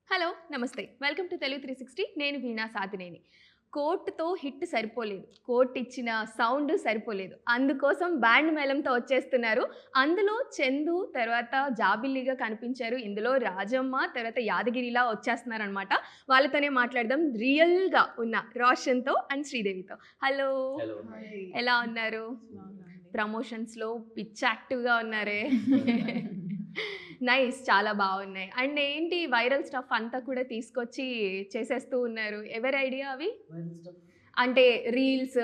Hello! నమస్తే. Welcome to Telugu 360. నేను వీణా Satineni. కోట్‌తో hit సరిపోలేదు. కోట్ ఇచ్చిన సౌండ్ సరిపోలేదు. అందుకోసం బ్యాండ్ మేళంతో వచ్చేస్తున్నారు. అందులో చందు, తర్వాత జాబిల్లిగా కనిపించారు. ఇందులో రాజమ్మ, తర్వాత యాదగిరిలా వచ్చేస్తున్నారనమాట. వాళ్ళతోనే మాట్లాడదాం రియల్‌గా ఉన్న రోషన్‌తో అండ్ శ్రీదేవితో. హలో! హలో. హాయ్. ఎలా ఉన్నారు? బాగున్నానండి. ప్రమోషన్స్‌లో పిచ్చి యాక్టివ్‌గా ఉన్నారే. నైస్. చాలా బావున్నాయి. అండ్ ఏంటి వైరల్ స్టఫ్ అంతా కూడా తీసుకొచ్చి చేసేస్తూ ఉన్నారు. ఎవరి ఐడియా అవి? అంటే రీల్స్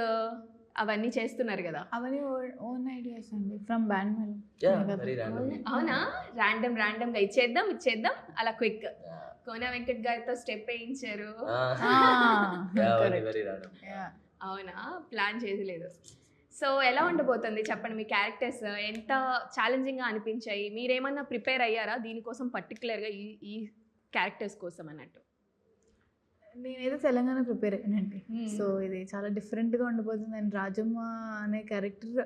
అవన్నీ చేస్తున్నారు గదా! అవన్నీ ఓన్ ఐడియాస్ అండి ఫ్రమ్ బ్యాండ్ మేళం. Yeah, కదా. very random. అవునా? ఇచ్చేద్దాం, ఇచ్చేద్దాం అలా క్విక్. కోన వెంకట్ గారితో స్టెప్ ఏయించారు. Yeah, very, Correct. very random. Yeah. అవునా? ప్లాన్ చేయలేదు. సో, ఎలా ఉండబోతుంది చెప్పండి? మీ క్యారెక్టర్స్ ఎంత ఛాలెంజింగ్‌గా అనిపించాయి? మీరేమన్నా ప్రిపేర్ అయ్యారా దీనికోసం పర్టిక్యులర్‌గా ఈ ఈ క్యారెక్టర్స్ కోసం అన్నట్టు? నేనైతే తెలంగాణ ప్రిపేర్ అయ్యానండి. Hmm. సో ఇది చాలా డిఫరెంట్గా ఉండబోతుంది. అండ్ రాజమ్మ అనే క్యారెక్టర్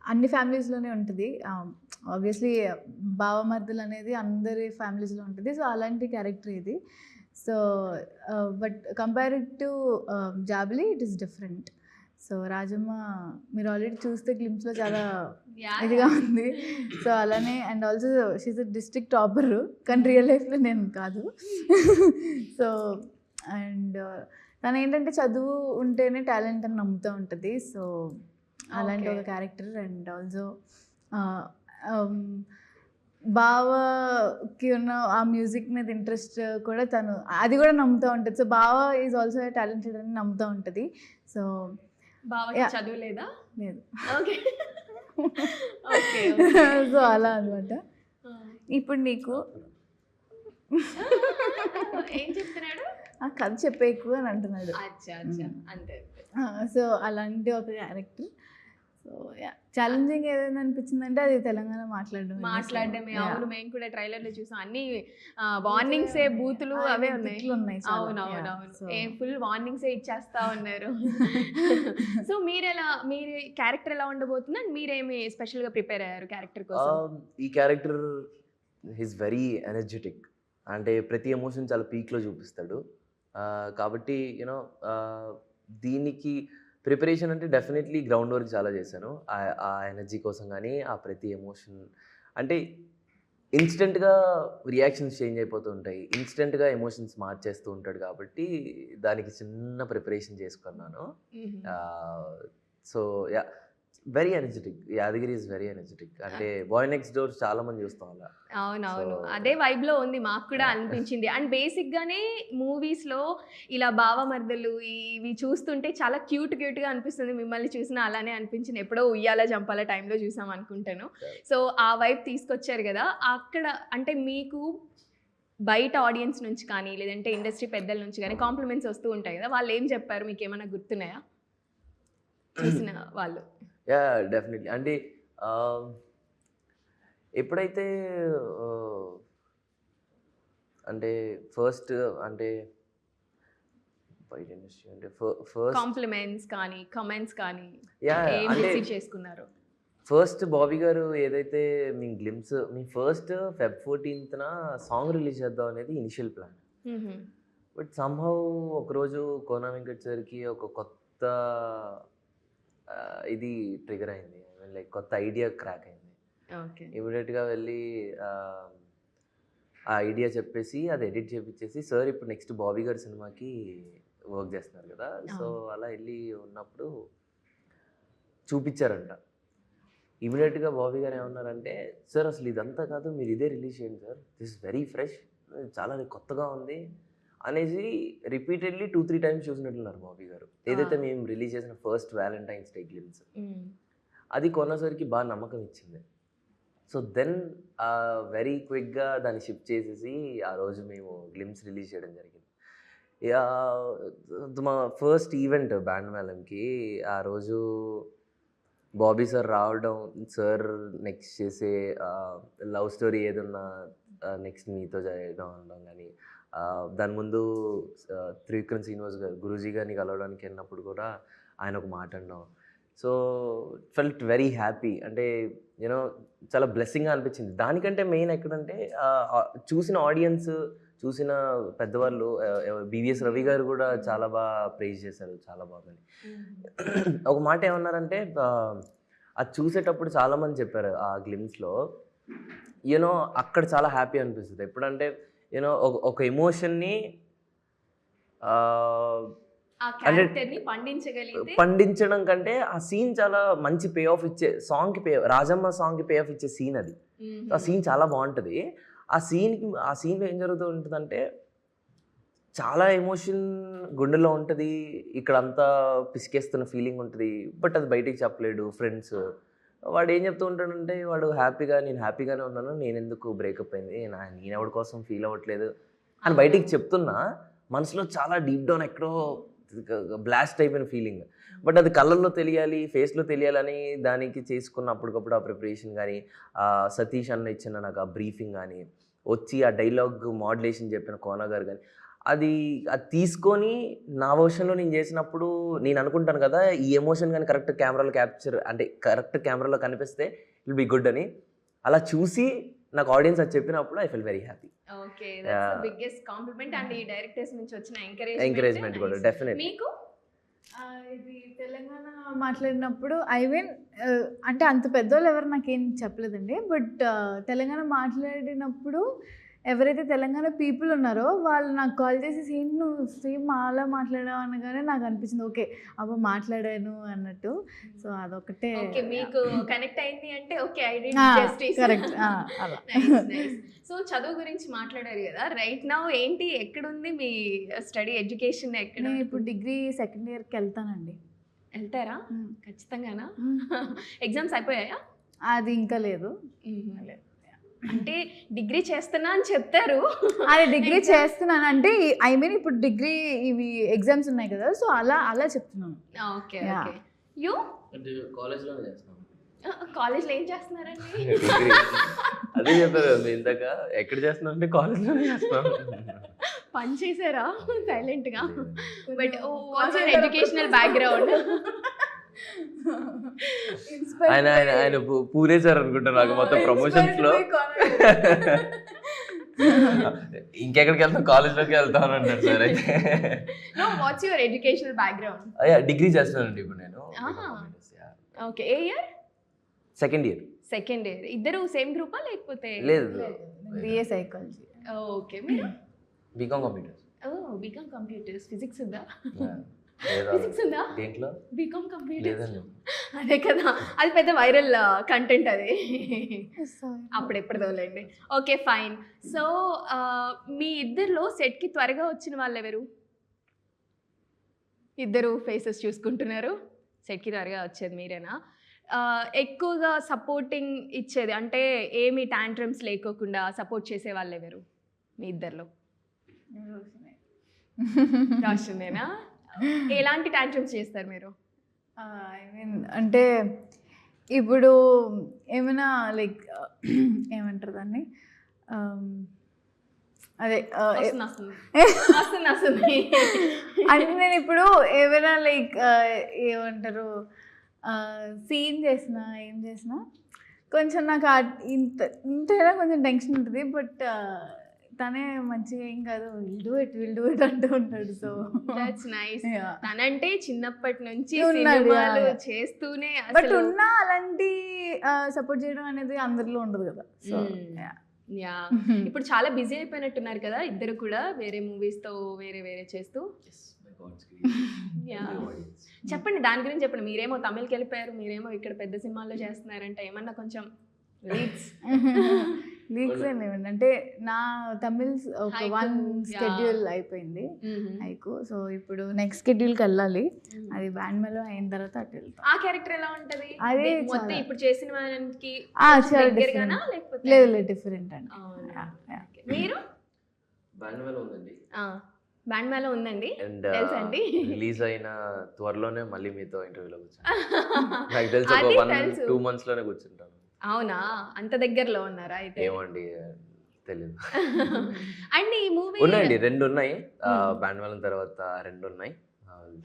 అన్ని ఫ్యామిలీస్లోనే ఉంటుంది. ఆబ్వియస్లీ బావమర్దులు అనేది అందరి ఫ్యామిలీస్లో ఉంటుంది. సో అలాంటి క్యారెక్టర్ ఇది. So but compared to Jabili it is different. So Rajamma మీరు ఆల్రెడీ చూస్తే గ్లిమ్స్లో చాలా ఇదిగా ఉంది. సో అలానే and also she's a district topper, కానీ రియల్ లైఫ్లో నేను కాదు. సో అండ్ తను ఏంటంటే చదువు ఉంటేనే టాలెంట్ అని నమ్ముతూ ఉంటుంది. సో అలాంటి ఒక క్యారెక్టర్. అండ్ ఆల్సో బావకి ఉన్న ఆ మ్యూజిక్ మీద ఇంట్రెస్ట్ కూడా తను అది కూడా నమ్ముతూ ఉంటుంది. సో బావ ఈజ్ ఆల్సో టాలెంటెడ్ అని నమ్ముతూ ఉంటుంది. సో బావకి Yeah. చదువు లేదా? లేదు. ఓకే. ఓకే. సో అలా అనమాట. ఇప్పుడు నీకు ఏం చెప్తున్నాడు? ఆ కథ చెప్పేకు అని అంటున్నాడు. అచ్చా అంతే అంతే. సో అలాంటి ఒక క్యారెక్టర్. సో ఛాలెంజింగ్ ఏదైనా అనిపించిందంటే అది తెలంగాణ మాట్లాడడమే. అవును, మేము కూడా ట్రైలర్లో చూసాం. అన్ని వార్నింగ్స్ బూతులు అవే ఉన్నాయి. ఉన్నాయి. అవునవునవును. ఫుల్ వార్నింగ్స్ ఇచ్చేస్తా ఉన్నారు. సో మీరు క్యారెక్టర్ ఎలా ఉండబోతుంది అండ్ మీరేమి స్పెషల్గా ప్రిపేర్ అయ్యారు క్యారెక్టర్ కోసం? ఈ క్యారెక్టర్ ఈజ్ వెరీ ఎనర్జెటిక్. అంటే ప్రతి ఎమోషన్ చాలా పీక్లో చూపిస్తాడు. కాబట్టి యూనో దీనికి ప్రిపరేషన్ అంటే డెఫినెట్లీ గ్రౌండ్ వర్క్ చాలా చేశాను. ఆ ఎనర్జీ కోసం కానీ ఆ ప్రతి ఎమోషన్ అంటే ఇన్స్టెంట్గా రియాక్షన్స్ చేంజ్ అయిపోతూ ఉంటాయి. ఇన్స్టెంట్గా ఎమోషన్స్ మార్చేస్తూ ఉంటాడు. కాబట్టి దానికి చిన్న ప్రిపరేషన్ చేసుకున్నాను. So yeah, very energetic. Yadagiri is very energetic. అంటే బాయ్ నెక్స్ట్ డోర్ చాలా మంది చూస్తాం అలా. అవునవును. So, అదే వైబ్‌లో ఉంది. మాకు కూడా అనిపించింది. అండ్ బేసిక్‌గానే మూవీస్‌లో ఇలా బావమర్దలు ఇవి చూస్తుంటే చాలా క్యూట్‌గా అనిపిస్తుంది. మిమ్మల్ని చూసినా అలానే అనిపించింది. ఎప్పుడో ఉయ్యాల జంపాల టైంలో చూసాం అనుకుంటాను. సో ఆ వైబ్ తీసుకొచ్చారు కదా! అక్కడ అంటే మీకు బయట ఆడియన్స్ నుంచి కానీ, లేదంటే ఇండస్ట్రీ పెద్దల నుంచి కానీ కాంప్లిమెంట్స్ వస్తూ ఉంటాయి కదా! వాళ్ళు ఏం చెప్పారు? మీకేమైనా గుర్తున్నాయా? చూసిన వాళ్ళు. Yeah, definitely. అంటే ఎప్పుడైతే అంటే ఫస్ట్ అంటే బయట ఇండస్ట్రీ అంటే ఫస్ట్ కాంప్లిమెంట్స్ కానీ, కామెంట్స్ కానీ యా ఏం అంటే రిసీవ్ చేసుకున్నారు? ఫస్ట్ బాబీ గారు ఏదైతే మీ గ్లిమ్స్ మీ first Feb 14th song release చేద్దాం అనేది ఇనిషియల్ ప్లాన్. బట్ సమ్హౌ ఒకరోజు కోన వెంకట్ సార్కి ఒక కొత్త ఇది ట్రిగర్ అయింది. ఐ మీన్ లైక్ కొత్త ఐడియా క్రాక్ అయింది. ఓకే. ఇమీడియట్గా వెళ్ళి ఆ ఐడియా చెప్పేసి అది ఎడిట్ చేపించేసి, సార్ ఇప్పుడు నెక్స్ట్ బాబీ గారి సినిమాకి వర్క్ చేస్తున్నారు కదా, సో అలా వెళ్ళి ఉన్నప్పుడు చూపించారంట. ఇమీడియట్గా బాబీ గారు ఏమన్నారంటే, సార్ అసలు ఇదంతా కాదు, మీరు ఇదే రిలీజ్ చేయండి sir, this is very fresh, చాలా కొత్తగా ఉంది అనేసి రిపీటెడ్లీ 2-3 times చూసినట్లున్నారు బాబీ గారు. ఏదైతే మేము రిలీజ్ చేసిన ఫస్ట్ వ్యాలంటైన్స్ డే గ్లిమ్స్, అది కొన్నసరికి బాగా నమ్మకం ఇచ్చింది. సో దెన్ వెరీ క్విక్గా దాన్ని షిఫ్ట్ చేసేసి ఆ రోజు మేము గ్లిమ్స్ రిలీజ్ చేయడం జరిగింది. మా ఫస్ట్ ఈవెంట్ బ్యాండ్ మేళంకి ఆ రోజు బాబీ సార్ రావడం, సార్ నెక్స్ట్ చేసే లవ్ స్టోరీ ఏదన్నా నెక్స్ట్ మీతో చేయడం అనడం కానీ, దాని ముందు త్రివిక్రమ్ శ్రీనివాస్ గారు గురూజీ గారిని కలవడానికి వెళ్ళినప్పుడు కూడా ఆయన ఒక మాట అనడం, సో ఫెల్ట్ వెరీ హ్యాపీ. అంటే యూనో చాలా బ్లెస్సింగ్గా అనిపించింది. దానికంటే మెయిన్ ఎక్కడంటే చూసిన ఆడియన్స్, చూసిన పెద్దవాళ్ళు, బివిఎస్ రవి గారు కూడా చాలా బాగా ప్రైజ్ చేశారు, చాలా బాగుంది. ఒక మాట ఏమన్నారంటే అది చూసేటప్పుడు చాలామంది చెప్పారు ఆ గ్లిమ్స్లో, యూనో అక్కడ చాలా హ్యాపీ అనిపిస్తుంది. ఎప్పుడంటే యూనో ఒక ఎమోషన్ని పండించడం కంటే ఆ సీన్ చాలా మంచి పే ఆఫ్ ఇచ్చే, రాజమ్మ సాంగ్కి పే ఆఫ్ ఇచ్చే సీన్ అది. ఆ సీన్ చాలా బాగుంటుంది. ఆ సీన్లో ఏం జరుగుతూ ఉంటుందంటే చాలా ఎమోషన్ గుండెలో ఉంటుంది, ఇక్కడ అంతా పిసికేస్తున్న ఫీలింగ్ ఉంటుంది, బట్ అది బయటికి చెప్పలేడు. ఫ్రెండ్స్ వాడు ఏం చెప్తూ ఉంటాడంటే, వాడు నేను హ్యాపీగానే ఉన్నాను, నేను ఎందుకు బ్రేకప్ అయింది, నేను ఎవరి కోసం ఫీల్ అవ్వట్లేదు అని బయటికి చెప్తున్నా, మనసులో చాలా డీప్ డౌన్ ఎక్కడో బ్లాస్ట్ అయిపోయిన ఫీలింగ్. బట్ అది కళ్ళల్లో తెలియాలి, ఫేస్లో తెలియాలని దానికి చేసుకున్న అప్పటికప్పుడు ఆ ప్రిపరేషన్ కానీ, సతీష్ అన్న ఇచ్చిన నాకు ఆ బ్రీఫింగ్ కానీ, వచ్చి ఆ డైలాగ్ మాడ్యులేషన్ చెప్పిన కోన గారు కానీ, అది తీసుకొని నా వర్షన్లో నేను చేసినప్పుడు నేను అనుకుంటాను కదా, ఈ ఎమోషన్ కానీ కరెక్ట్ కెమెరాలో కనిపిస్తే ఇట్ బి గుడ్ అని. అలా చూసి నాకు ఆడియన్స్ అది చెప్పినప్పుడు I feel very happy. Okay, that's the biggest compliment. And ఈ డైరెక్టర్స్ నుంచి వచ్చిన ఎంకరేజ్మెంట్ కూడా డెఫినెట్లీ. మీకు ఇది తెలంగాణ మాట్లాడినప్పుడు అంటే అంత పెద్దోళ్ళు ఎవరు నాకేం చెప్పలేదండి, బట్ తెలంగాణ మాట్లాడినప్పుడు ఎవరైతే తెలంగాణ పీపుల్ ఉన్నారో వాళ్ళు నాకు కాల్ చేసి సేమ్ అలా మాట్లాడావు అనగానే నాకు అనిపించింది ఓకే అబ్బా మాట్లాడాను అన్నట్టు. సో అదొకటే మీకు కనెక్ట్ అయింది అంటే okay I did justice. Correct. So చదువు గురించి మాట్లాడారు కదా, రైట్ నౌ ఏంటి, ఎక్కడుంది మీ స్టడీ ఎడ్యుకేషన్? ఎక్కడ? నేను ఇప్పుడు డిగ్రీ సెకండ్ ఇయర్కి వెళ్తానండి. వెళ్తారా ఖచ్చితంగానా? ఎగ్జామ్స్ అయిపోయాయా? అది ఇంకా లేదు. అంటే డిగ్రీ చేస్తున్నా అని చెప్తారు. అదే డిగ్రీ చేస్తున్నాను అంటే ఇప్పుడు డిగ్రీ ఇవి ఎగ్జామ్స్ ఉన్నాయి కదా, సో అలా చెప్తున్నాను. Okay okay. యూ కాలేజ్లో చేస్తున్నాను. కాలేజ్లో ఏం చేస్తున్నారండి? అదే చెప్పారు ఇందాక, ఎక్కడ చేస్తున్నా అంటే కాలేజ్లో చేస్తున్నాను. పని చేశారా సైలెంట్గా? But what's your educational background? ఆయన పూరేశారు అనుకుంటా నాకు మొత్తం ప్రమోషన్స్ లో. ఇంకెక్కడికి వెళ్తాం, కాలేజ్లోకి వెళ్తాను అంటారు సార్. అయితే what's your educational background? Degree చేస్తున్నానండి ఇప్పుడు నేను. ఓకే, ఏ year? Second year. Second year. ఇద్దరు సేమ్ గ్రూపా లేకపోతే? లేదు, బిఏ సైకాలజీ. ఓకే, మీరు? BCom computers. BCom computers. Physics ఉందా? ఫిజిక్స్ ఉందా దేంట్లో? బీకామ్ కంప్యూటర్స్. అదే కదా, అది పెద్ద వైరల్ కంటెంట్ అది, అప్పుడెప్పుడుదోలేండి. Okay fine. సో మీ ఇద్దరిలో సెట్కి త్వరగా వచ్చిన వాళ్ళు ఎవరు? ఇద్దరు ఫేసెస్ చూసుకుంటున్నారు. సెట్కి త్వరగా వచ్చేది మీరేనా? ఎక్కువగా సపోర్టింగ్ ఇచ్చేది అంటే ఏమి టాంట్రమ్స్ లేకోకుండా సపోర్ట్ చేసే వాళ్ళు ఎవరు మీ ఇద్దరిలో? రాష్ట్రమేనా? ఎలాంటి టాంట్రమ్స్ చేస్తారు మీరు? అంటే ఇప్పుడు ఏమైనా లైక్ ఏమంటారు దాన్ని, అదే అంటే నేను ఇప్పుడు ఏమైనా లైక్ ఏమంటారు సీన్ చేసినా ఏం చేసినా కొంచెం నాకు ఇంతైనా కొంచెం టెన్షన్ ఉంటుంది. బట్ తనే మంచిగా ఏం కాదు, విల్ డూ ఇట్ అంటూ ఉంటాడు. So that's nice. తనంటే చిన్నప్పటి నుంచి సినిమాలు చేస్తూనే, బట్ ఉన్నా అలాంటి సపోర్ట్ చేయడం అనేది అందరిలో ఉండదు కదా. సో యా, ఇప్పుడు చాలా బిజీ అయిపోయినట్టున్నారు కదా ఇద్దరు కూడా, వేరే మూవీస్ తో వేరే చేస్తూ. చెప్పండి దాని గురించి చెప్పండి. మీరేమో తమిళకి వెళ్ళిపోయారు, మీరేమో ఇక్కడ పెద్ద సినిమాల్లో చేస్తున్నారంటే ఏమన్నా కొంచెం లీక్స్ ఏమిటి అంటే నా తమిళ్ ఒక 1 స్కెడ్యూల్ అయిపోయింది హైకు. సో ఇప్పుడు నెక్స్ట్ స్కెడ్యూల్కి వెళ్ళాలి, అది బ్యాండ్ మేలో అయిన తర్వాత అటు వెళ్తాం. ఆ క్యారెక్టర్ ఎలా ఉంటది? అది మొత్తం ఇప్పుడు చేసిన వారికి లేదు డిఫరెంట్ అండి. మీరు బ్యాండ్ మేలో ఉందండి తెలుసండి, రిలీజ్ అయిన త్వరలోనే మళ్ళీ మీతో ఇంటర్వ్యూలో కూర్చుంటాను. నాకు తెలిసి ఒక 1-2 months లోనే కూర్చుంటాను. అవునా, అంత దగ్గరలో ఉన్నారా? అయితే ఏమండి తెలియదు. అండ్ ఈ మూవీ ఉన్నాయండి, 2 ఉన్నాయి. బ్యాండ్ మేళం తర్వాత 2 ఉన్నాయి,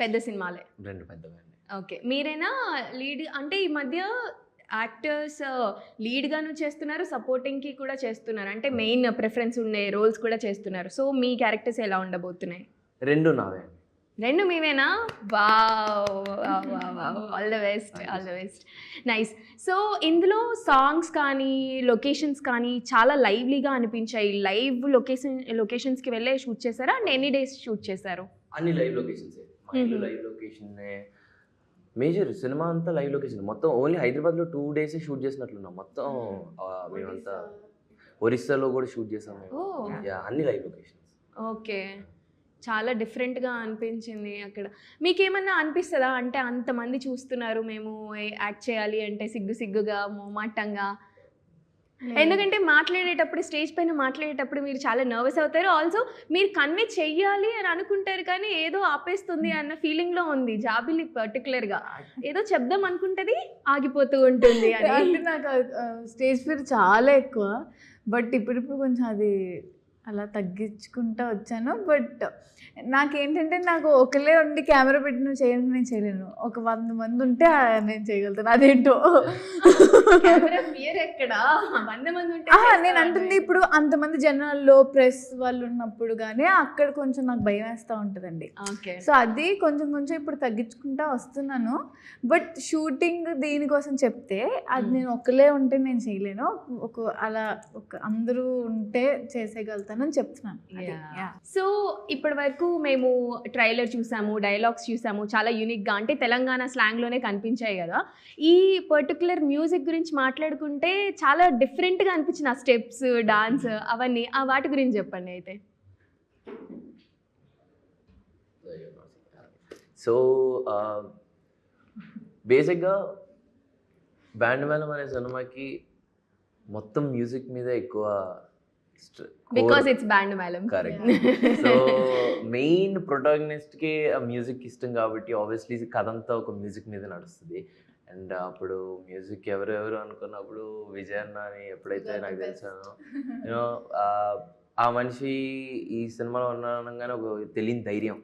పెద్ద సినిమాలే, 2 పెద్దవి. ఓకే. మీరేనా లీడ్ అంటే ఈ మధ్య యాక్టర్స్ లీడ్‌గాను చేస్తున్నారు, సపోర్టింగ్‌కి కూడా చేస్తున్నారు. అంటే మెయిన్ ప్రిఫరెన్స్ ఉండే రోల్స్ కూడా చేస్తున్నారు. సో, మీ క్యారెక్టర్స్ ఎలా ఉండబోతున్నాయి? 2 నావే అండి. 2 మీవేనా? Wow! Wow! Wow! Wow! All the best. All the best. Nice. So, ఇందులో సాంగ్స్ కానీ, లొకేషన్స్ కానీ చాలా లైవ్లీగా అనిపించాయి. లైవ్ లొకేషన్స్‌కి వెళ్ళే షూట్ చేశారా? అండ్ ఎన్ని డేస్ షూట్ చేశారు? అన్ని లైవ్ లొకేషన్సే. మా ఇల్లు లైవ్ లొకేషనే. మేజర్ సినిమా అంతా లైవ్ లొకేషన్. మొత్తం ఓన్లీ హైదరాబాద్‌లో 2 డేసే షూట్ చేసినట్లున్నాం. మొత్తం మేమంతా ఒరిస్సాలో కూడా షూట్ చేసాం మేము. ఓహ్! యాహ్! అన్ని లైవ్ లొకేషన్స్. ఓకే. చాలా డిఫరెంట్‌గా అనిపించింది అక్కడ. మీకేమన్నా అనిపిస్తదా? అంటే అంతమంది చూస్తున్నారు, మేము యాక్ట్ చేయాలి అంటే సిగ్గుగా, మొహమాటంగా. ఎందుకంటే మాట్లాడేటప్పుడు స్టేజ్ పైన మాట్లాడేటప్పుడు మీరు చాలా నర్వస్ అవుతారు. ఆల్సో మీరు కన్వే చెయ్యాలి అని అనుకుంటారు కానీ ఏదో ఆపేస్తుంది అన్న ఫీలింగ్‌లో ఉంది జాబిలి పర్టిక్యులర్‌గా. ఏదో చెప్దాం అనుకుంటది ఆగిపోతూ ఉంటుంది అని. అంటే నాకు స్టేజ్ ఫియర్ చాలా ఎక్కువ. బట్ ఇప్పుడిప్పుడు కొంచెం అది అలా తగ్గించుకుంటా వచ్చాను. బట్ నాకేంటంటే నాకు ఒకలే ఉండి కెమెరా పెట్టి నువ్వు చేయండి నేను చేయలేను. ఒక 100 మంది ఉంటే నేను చేయగలుగుతాను. అదేంటో కెమెరా ఫియర్ ఎక్కడ? 100 మంది ఉంటే నేను అంటుంది ఇప్పుడు అంతమంది జనాల్లో ప్రెస్ వాళ్ళు ఉన్నప్పుడు కానీ అక్కడ కొంచెం నాకు భయం వేస్తూ ఉంటుందండి. ఓకే. సో అది కొంచెం ఇప్పుడు తగ్గించుకుంటా వస్తున్నాను. బట్ షూటింగ్ దీనికోసం చెప్తే అది నేను ఒక్కలే ఉంటే నేను చేయలేను. అలా అందరూ ఉంటే చేసేయగలుగుతానని చెప్తున్నాను. సో ఇప్పటి వరకు మేము ట్రైలర్ చూసాము, డైలాగ్స్ చూసాము, చాలా యూనిక్గా అంటే తెలంగాణ స్లాంగ్లోనే కనిపించాయి కదా. ఈ పర్టికులర్ మ్యూజిక్ గురించి మాట్లాడుకుంటే చాలా డిఫరెంట్గా అనిపించిన స్టెప్స్, డాన్స్ అవన్నీ వాటి గురించి చెప్పండి అయితే. సో బేసిక్గా బ్యాండ్ మేళం అనే సినిమాకి మొత్తం మ్యూజిక్ మీద ఎక్కువ బికాస్ ఇట్స్ బ్యాండ్ మేళం. కరెక్ట్. సో మెయిన్ ప్రొటాగనిస్ట్కి ఆ మ్యూజిక్ ఇష్టం కాబట్టి ఆబ్వియస్లీ కథ అంతా ఒక మ్యూజిక్ మీద నడుస్తుంది. అండ్ అప్పుడు మ్యూజిక్ ఎవరెవరు అనుకున్నప్పుడు విజయ్ అన్న అని ఎప్పుడైతే నాకు తెలిసానో యూనో ఆ మనిషి ఈ సినిమాలో ఉన్నానగానే ఒక తెలియని ధైర్యం,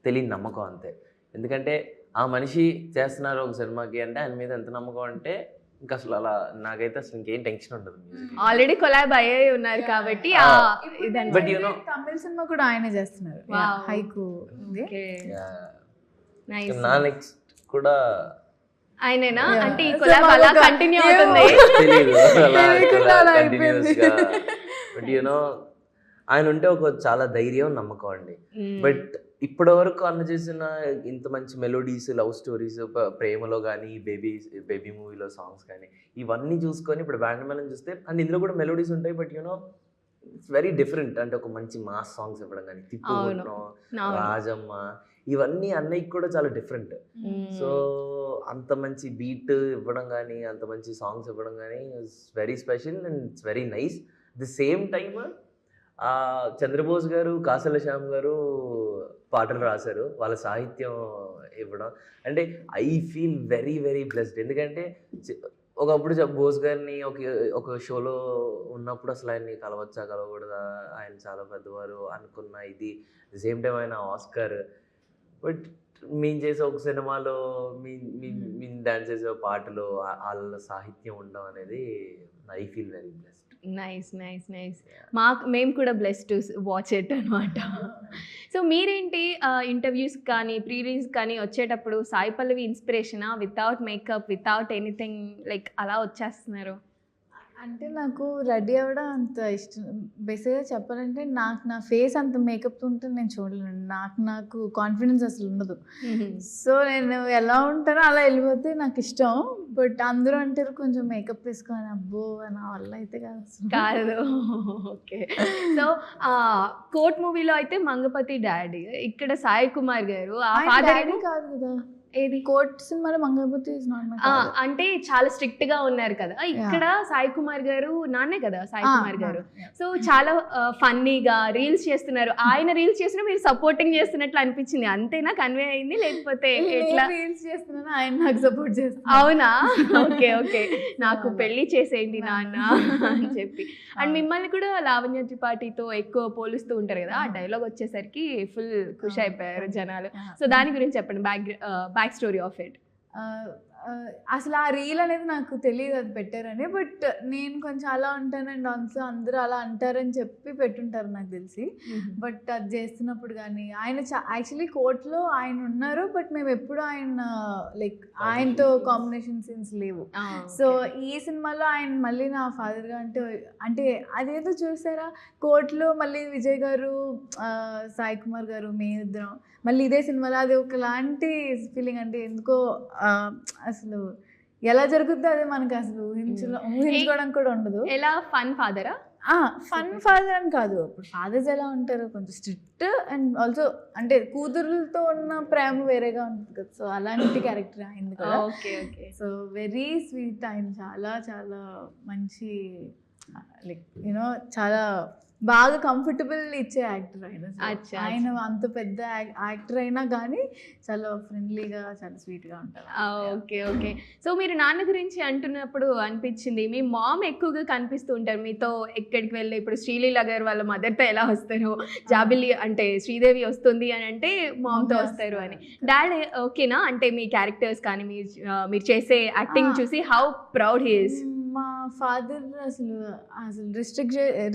తెలియని నమ్మకం అంతే. ఎందుకంటే ఆ మనిషి చేస్తున్నారు ఒక సినిమాకి అంటే ఆయన మీద ఎంత నమ్మకం అంటే ఇంకా అసలు అలా నాకైతే అసలు ఇంకేం టెన్షన్ ఉండదు. ఆల్రెడీ కొలాబ్ అయ్యే ఉన్నారు కాబట్టి but you know Tamil cinema కూడా ఆయనే చేస్తున్నారు. హైకు నా నెక్స్ట్ కూడా ఆయనేనా? అంటే ఈ కొలాబ్ అలా కంటిన్యూ అవుతుంది. తెలియదు కంటిన్యూస్గా. బట్ యు నో ఆయన ఉంటే ఒక చాలా ధైర్యం, నమ్మకం అండి. బట్ ఇప్పటి వరకు అన్న చేసిన ఇంత మంచి మెలోడీస్, లవ్ స్టోరీస్, ప్రేమలో కానీ బేబీ మూవీలో సాంగ్స్ కానీ ఇవన్నీ చూసుకొని ఇప్పుడు బ్యాండ్ మేళం చూస్తే అండ్ ఇందులో కూడా మెలోడీస్ ఉంటాయి. But you know it's very different. అంటే ఒక మంచి మాస్ సాంగ్స్ ఇవ్వడం కానీ తిప్పుకుంటున్నాం, రాజమ్మ ఇవన్నీ అన్నయ్యకి కూడా చాలా డిఫరెంట్. సో అంత మంచి బీట్ ఇవ్వడం కానీ అంత మంచి సాంగ్స్ ఇవ్వడం కానీ it's very special and it's very nice. The same time Chandrabose garu, Kasarla Shyam గారు పాటలు రాశారు, వాళ్ళ సాహిత్యం ఇవ్వడం అంటే I feel very very blessed. ఎందుకంటే ఒకప్పుడు బోస్ గారిని ఒక షోలో ఉన్నప్పుడు అసలు ఆయన్ని కలవకూడదా, ఆయన చాలా పెద్దవారు అనుకున్న ఇది. ది సేమ్ టైం ఆయన ఆస్కార్. బట్ మేము చేసే ఒక సినిమాలో మేము డాన్స్ చేసే పాటలో వాళ్ళ సాహిత్యం ఉండడం అనేది I feel very blessed. Nice. మేము కూడా బ్లెస్ టు వాచ్ ఇట్ అనమాట. సో మీరేంటి ఇంటర్వ్యూస్ కానీ ప్రీ రిలీజ్ కానీ వచ్చేటప్పుడు సాయి పల్లవి ఇన్స్పిరేషనా? Without makeup, without anything like అలా వచ్చేస్తున్నారు? అంటే నాకు రెడీ అవ్వడం అంత ఇష్టం. బేసిక్గా చెప్పాలంటే నా ఫేస్ అంత మేకప్ ఉంటే నేను చూడలేను. నాకు కాన్ఫిడెన్స్ అసలు ఉండదు. సో నేను ఎలా ఉంటానో అలా వెళ్ళిపోతే నాకు ఇష్టం. బట్ అందరూ అంటారు కొంచెం మేకప్ వేసుకొని, అబ్బో నా వల్ల అయితే కాదు. ఓకే. సో కోర్ట్ మూవీలో అయితే మంగపతి డాడీ, ఇక్కడ సాయి కుమార్ గారు డాడీ కాదు కదా. ఏది కోర్ట్ సినిమాలో మంగపతి అంటే చాలా స్ట్రిక్ట్ గా ఉన్నారు కదా. ఇక్కడ సాయి కుమార్ గారు నాన్నే కదా సాయి కుమార్ గారు. సో చాలా ఫన్నీగా రీల్స్ చేస్తున్నారు. ఆయన రీల్స్ చేసినా మీరు సపోర్టింగ్ చేస్తున్నట్లు అనిపించింది. అంతేనా? కన్వే అయింది లేకపోతే ఎట్లా? రీల్స్ చేస్తున్నాను, ఆయన నాకు సపోర్ట్ చేస్తున్నారు. అవునా? ఓకే. నాకు పెళ్లి చేసేయండి నాన్న అని చెప్పి. అండ్ మిమ్మల్ని కూడా లావణ్య త్రిపాఠితో ఎక్కువ పోలుస్తూ ఉంటారు కదా. ఆ డైలాగ్ వచ్చేసరికి ఫుల్ ఖుషి అయిపోయారు జనాలు. సో దాని గురించి చెప్పండి. Back story of it? అసలు ఆ రీల్ అనేది నాకు తెలియదు అది పెట్టారని, బట్ నేను కొంచెం అలా ఉంటానండి ఆన్సర్, అందరూ అలా అంటారని చెప్పి పెట్టుంటారు నాకు తెలిసి. బట్ అది చేస్తున్నప్పుడు కానీ ఆయన యాక్చువల్లీ కోర్టులో ఆయన ఉన్నారు, బట్ మేము ఎప్పుడు ఆయన లైక్ ఆయనతో కాంబినేషన్ సీన్స్ లేవు. సో ఈ సినిమాలో ఆయన మళ్ళీ నా ఫాదర్గా అంటే అదేదో చూసారా, కోర్టులో మళ్ళీ విజయ్ గారు, సాయి కుమార్ గారు, మేమిద్దరం మళ్ళీ ఇదే సినిమాలో, అది ఒకలాంటి ఫీలింగ్. అంటే ఎందుకో అసలు ఎలా జరుగుతుందో అదే మనకి అసలు ఊహించుకోవడం కూడా ఉండదు. ఎలా ఫన్ ఫాదరా? ఫన్ ఫాదర్ అని కాదు, ఇప్పుడు ఫాదర్స్ ఎలా ఉంటారు, కొంచెం స్ట్రిక్ట్ అండ్ ఆల్సో అంటే కూతురులతో ఉన్న ప్రేమ వేరేగా ఉంటుంది కదా. సో అలాంటి క్యారెక్టర్ అయింది కదా. Okay okay. So very sweet, ఆయన చాలా చాలా మంచి లైక్ యూనో చాలా బాగా కంఫర్టబుల్ ఇచ్చే యాక్టర్ ఆయన. ఆయన అంత పెద్ద యాక్టర్ అయినా కానీ చాలా ఫ్రెండ్లీగా, చాలా స్వీట్గా ఉంటారు. Okay okay. సో మీరు నాన్న గురించి అంటున్నప్పుడు అనిపించింది, మీ మామ్ ఎక్కువగా కనిపిస్తూ ఉంటారు మీతో ఎక్కడికి వెళ్ళి. ఇప్పుడు శ్రీలీల గారు వాళ్ళ మదర్తో ఎలా వస్తారు, జాబిలి అంటే శ్రీదేవి వస్తుంది అని అంటే మామ్తో వస్తారు అని. డాడ్ ఓకేనా? అంటే మీ క్యారెక్టర్స్ కానీ మీరు చేసే యాక్టింగ్ చూసి హౌ ప్రౌడ్ హీ ఈస్? మా ఫాదర్ అసలు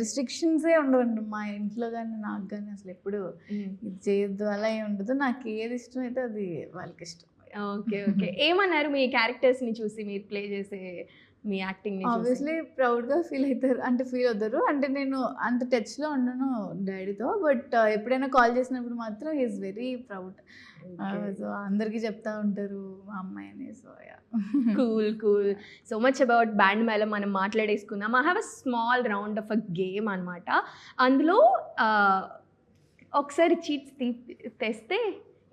రిస్ట్రిక్షన్సే ఉండవండి మా ఇంట్లో కానీ నాకు కానీ. అసలు ఎప్పుడు ఇది చేయొద్దు అలా ఏమి ఉండదు. నాకు ఏది ఇష్టం అయితే అది వాళ్ళకి ఇష్టం. Okay okay. ఏమన్నారు మీ క్యారెక్టర్స్ని చూసి, మీరు ప్లే చేసే మీ యాక్టింగ్? ఆబ్వియస్లీ ప్రౌడ్గా ఫీల్ అవుతారు, అంటే ఫీల్ అవుతారు. అంటే నేను అంత టచ్లో ఉండను డాడీతో, బట్ ఎప్పుడైనా కాల్ చేసినప్పుడు మాత్రం హీఈస్ వెరీ ప్రౌడ్. సో అందరికీ చెప్తా ఉంటారు మా అమ్మాయి అని. So cool cool. So much about band మేళం మనం మాట్లాడేసుకుందాం. I have a small round of a game అనమాట. అందులో ఒకసారి చీట్స్ తెస్తే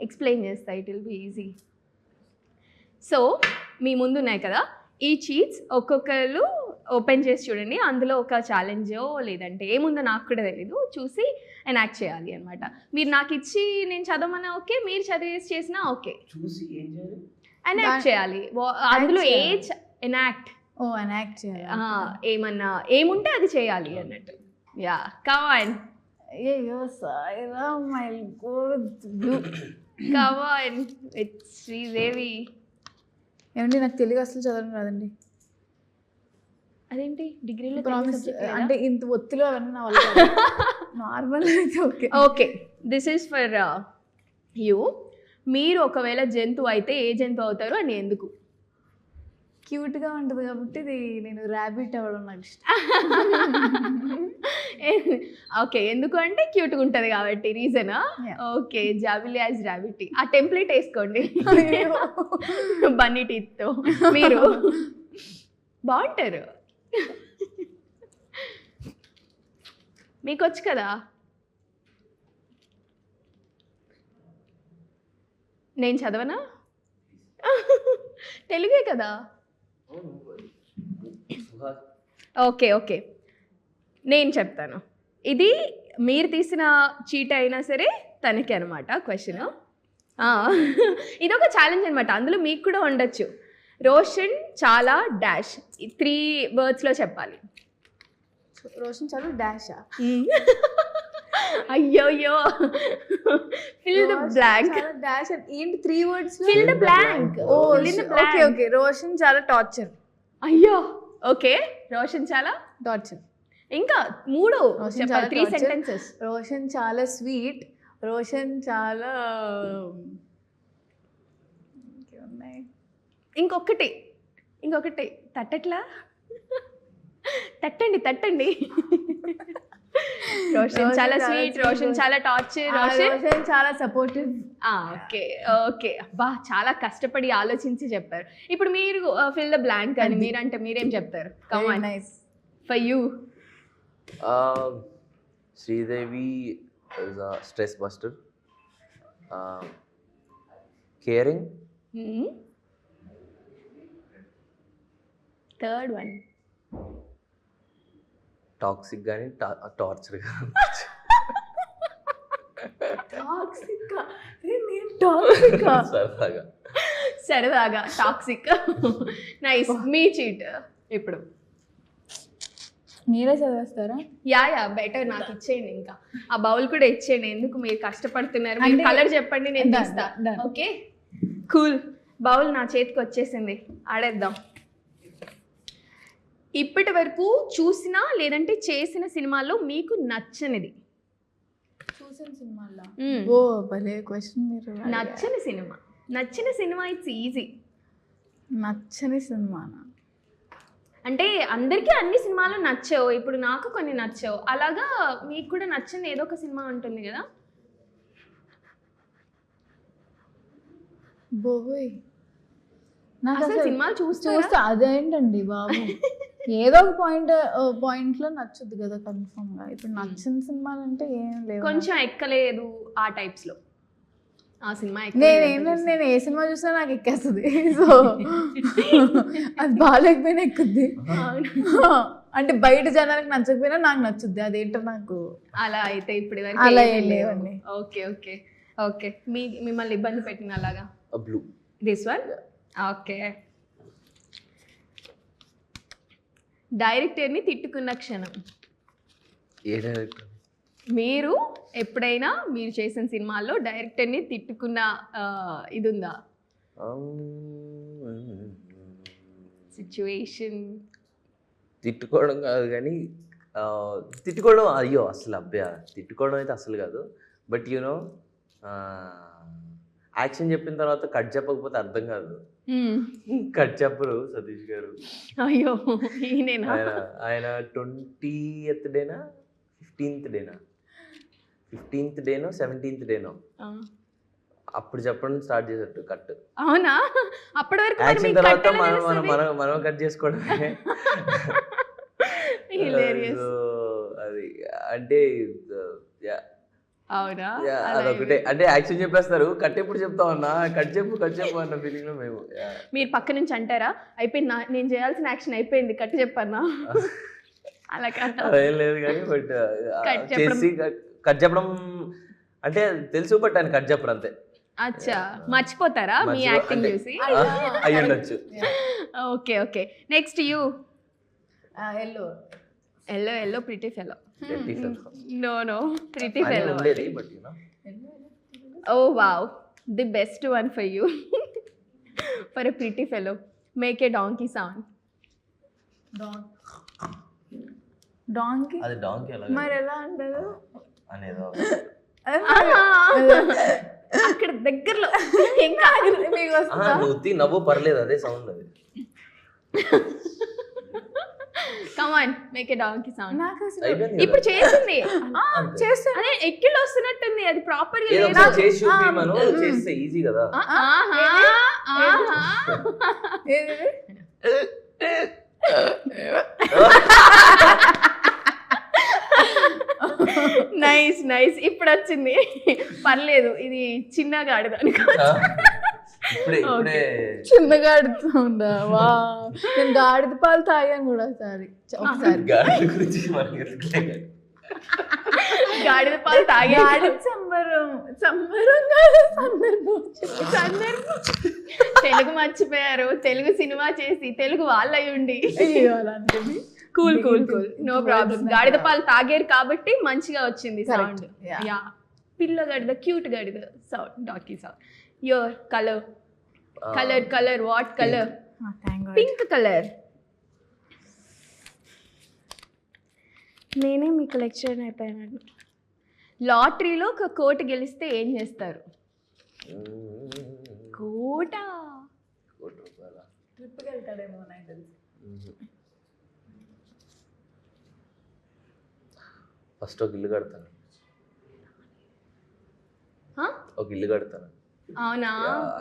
ఎక్స్ప్లెయిన్ చేస్తా, it will be easy. So మీ ముందు ఉన్నాయి కదా ఈ చీట్స్, ఒక్కొక్కరు ఓపెన్ చేసి చూడండి. అందులో ఒక ఛాలెంజో లేదంటే ఏముందో నాకు కూడా తెలీదు, చూసి ఎనాక్ట్ చేయాలి అనమాట. మీరు నాకు ఇచ్చి నేను చదవమన్నా ఓకే, మీరు చదివేసి చేసినా ఓకే. చూసి ఏం చేయాలి? ఎనాక్ట్ చేయాలి. అందులో ఏ ఎనాక్ట్ ఏమన్నా ఏముంటే అది చేయాలి అన్నట్టు. Yeah come on. Come on with Sridevi. ఏమండి నాకు తెలుగు అసలు చదవడం రాదండి. అదేంటి డిగ్రీలో ప్రామిస్ అంటే ఇంత ఒత్తిలో అవన్నీ నా వల్ల నార్మల్ అయితే okay. Okay, this is for you. మీరు ఒకవేళ జంతువు అయితే ఏ జంతువు అవుతారు అని ఎందుకు? క్యూట్గా ఉంటుంది కాబట్టి ఇది నేను ర్యాబిట్ అవ్వడం నాకు ఇష్టం. ఓకే, ఎందుకు అంటే క్యూట్గా ఉంటుంది కాబట్టి రీజనా? ఓకే, జాబిలి యాజ్ ర్యాబిట్. ఆ టెంప్లెట్ వేసుకోండి బన్నీ టీత్తో, మీరు బాగుంటారు. మీకు వచ్చు కదా. నేను చదవనా? తెలుగే కదా. ఓకే ఓకే, నేను చెప్తాను. ఇది మీరు తీసిన చీట అయినా సరే తనకి అనమాట క్వశ్చన్. ఇది ఒక ఛాలెంజ్ అనమాట, అందులో మీకు కూడా ఉండొచ్చు. రోషన్ చాలా డాష్ 3 wordsలో చెప్పాలి. రోషన్ చాలా డాషా? అయ్యోయ్యో, ఫిల్ ద బ్లాంక్. డాష్ ఏంటి 3 words? Fill the blank. Okay okay. Roshan చాలా టార్చర్. అయ్యో ఓకే, రోషన్ చాలా టార్చర్. ఇంకా 3 సెంటెన్సెస్. రోషన్ చాలా స్వీట్. రోషన్ చాలా ఇంకొకటి తట్టట్లా, తట్టండి. రోషన్ చాలా స్వీట్, రోషన్ చాలా టార్చర్, రోషన్ చాలా సపోర్టివ్. ఓకే ఓకే, అబ్బా చాలా కష్టపడి ఆలోచించి చెప్పారు. ఇప్పుడు మీరు ఫిల్ ద బ్లాంక్ అని మీరంటే మీరేం చెప్తారు? Come on, nice for you. Sridevi is a stress buster, caring, third one toxic కానీ టార్చర్ కానీ. సరదాగా టాక్సిక్. నైస్. మీ చీట్ ఇప్పుడు మీరే చదివేస్తారా? యా బెటర్, నాకు ఇచ్చేయండి. ఇంకా ఆ బౌల్ కూడా ఇచ్చేయండి, ఎందుకు మీరు కష్టపడుతున్నారు. మీరు కలర్ చెప్పండి, నేను తీస్తా. Okay, cool. బౌల్ నా చేతికి వచ్చేసింది, ఆడేద్దాం. ఇప్పటి వరకు చూసిన లేదంటే చేసిన సినిమాల్లో మీకు నచ్చనిది? చూసిన సినిమాల్లో మ్మ్. ఓ భలే క్వశ్చన్ మీరు అడిగారు. నచ్చిన సినిమా ఇట్స్ ఈజీ. నచ్చని సినిమానా? అంటే అందరికీ అన్ని సినిమాలు నచ్చవు, ఇప్పుడు నాకు కొన్ని నచ్చవు, అలాగా మీకు కూడా నచ్చని ఏదో ఒక సినిమా ఉంటుంది కదా. బోయ్ నాకు అసలు అసలు సినిమాలు చూస్తే చూస్తే అదేంటండి బాబు, ఏదో ఒక పాయింట్లో నచ్చుద్ది కదా కన్ఫర్మ్ గా. ఇప్పుడు నచ్చిన సినిమాలు అంటే ఏం లేవు. కొంచెం ఎక్కలేదు ఆ టైప్స్ లో ఆ సినిమా నేను ఏ సినిమా చూసినా నాకు ఎక్కేస్తుంది. సో అది బాగాలేకపోయినా ఎక్కుద్ది. అంటే బయట జనానికి నచ్చకపోయినా నాకు నచ్చుద్ది, అదేంటో నాకు. అలా అయితే ఇప్పుడు అలా ఏం లేవండి. Okay okay okay. మిమ్మల్ని ఇబ్బంది పెట్టిన అలాగా? బ్లూ. This one. ఓకే. డైరెక్టర్ని తిట్టుకున్న క్షణం? ఏ డైరెక్టర్? మీరు ఎప్పుడైనా మీరు చేసిన సినిమాల్లో డైరెక్టర్ని తిట్టుకున్న ఇది ఉందా సిచ్యువేషన్? తిట్టుకోవడం కాదు కానీ తిట్టుకోవడం అయ్యో అసలు అబ్బా తిట్టుకోవడం అయితే అసలు కాదు. బట్ యూనో యాక్షన్ చెప్పిన తర్వాత కట్ చెప్పకపోతే అర్థం కాదు. కట్ చెప్పరు సతీష్ గారు. అయ్యో ఈయనేనా? ఆయన 20th డేనా 15th డేనా 17th డేనో అప్పుడు చెప్పడం స్టార్ట్ చేసేట్టు కట్. అవునా? అప్పటి వరకు యాక్షన్ తర్వాత మనం కట్ చేసుకోవడమే. అది అంటే అవునా? అదొకటే. అంటే యాక్షన్ చెప్పేస్తారు, కట్ ఎప్పుడు చెప్తాం అన్న, కట్ చెప్పు అన్న ఫీలింగ్ లో మేము. మీరు పక్క నుంచి అంటారా అయిపోయింది నేను చేయాల్సిన యాక్షన్ అయిపోయింది కట్ చెప్పన్నా? అలా అదేం లేదు కానీ బట్ చేసి కట్ చెప్పడం అంటే తెలుసు, బట్ ఆయన కట్ చెప్పరు అంతే. అచ్చా, మర్చిపోతారా మీ యాక్టింగ్ చూసి? అయ్యుండొచ్చు. Okay okay. Next you. Yellow yellow yellow pretty fellow. Pretty fellow. No, pretty fellow. But you know. Oh wow, the best one for you. For a pretty fellow, make a donkey sound. Donkey? అది donkey ఎలా మరి ఎలా అంటారు అనేదో అక్కడ దగ్గరలో ఇంకా మీకు వస్తుందా? నువ్వు నవ్వు పర్లేదు, అదే సౌండ్ అది. Come on, make a donkey sound. నాకు అసలు ఇప్పుడు చేసింది చేస్తాను. అదే ఎక్కిళ్ళు వస్తున్నట్టుంది, అది ప్రాపర్ గా ఏదో లేదు. ఒకసారి చేసి చూపిమను, చేస్తే ఈజీ కదా. నైస్ నైస్, ఇప్పుడు వచ్చింది. పర్లేదు, ఇది చిన్నగా ఆడదానికి. చిన్న గాడిద ఉందా? వా, నేను గాడిద పాలు తాగాను కూడా ఒకసారి. గాడిద పాలు తాగి సంబరం తెలుగు మర్చిపోయారు, తెలుగు సినిమా చేసి తెలుగు వాళ్ళై ఉండి. అలాంటివి cool cool cool, no problem. గాడిద పాలు తాగారు కాబట్టి మంచిగా వచ్చింది సౌండ్. యా, పిల్ల గడిద, క్యూట్ గడిద sound, donkey sound. Your colour what colour? Pink colour. నేనే మీకు లెక్చర్ అయిపోయాను. లాటరీలో ఒక కోటి గెలిస్తే ఏం చేస్తారు? కోట ట్రిప్కి వెళ్తాడేమో నాకు తెలుసు. ఫస్ట్ ఒక ఇల్లు కడతాను. అవునా?